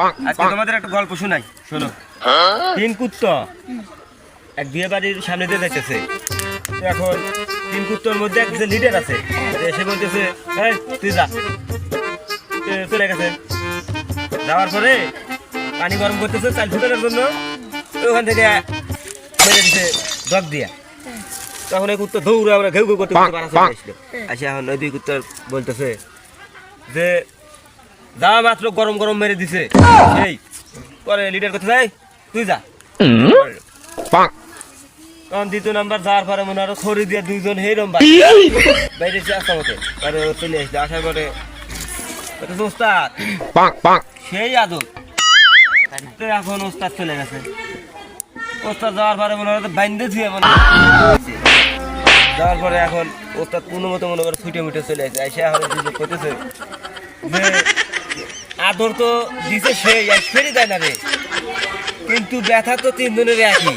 আজকে তোমাদের একটা গল্প শোনাই, শোনো। তিন কুত্তা এক বিয়ে বাড়ির সামনে দিয়ে যাইতেছে। এখন তিন কুত্তার মধ্যে এক লিডার আছে, এসে বলতেছে এই তুই যা। চলে গেছে। যাওয়ার পরে পানি গরম করতেছে চাল ফুটানোর জন্য, ওখান থেকে মেরে দিছে জগ দিয়া। তখন এই কুত্তা দৌড়ে আমরা ঘেউ ঘেউ করতে আসলো। আসে এখন ওই দুই কুত্তা বলতেছে যে যা মাত্র গরম গরম মেরে দিছে। সেই পরে লিডার করতে যাই তুই যা। তখন দ্বিতীয় নাম্বার যাওয়ার পরে মনে হয় খড়ি দিয়ে দুইজন হেরম বাইরে আসতে মতে চলে আসলে। আসার পরে ওস্তাদ সেই আদর। এখন ওস্তাদ চলে গেছে। ওস্তাদ যাওয়ার পরে মনে হয় বাইন্দে ধুয়ে মনে যাওয়ার পরে এখন ওস্তাদ কোনো মতো মনে করে ছুটে মুটে চলে আসে। এসে এখন করতেছে যে আদর তো দিছে সেই ফেরি দেয় না রে, কিন্তু ব্যথা তো তিনজনের একই।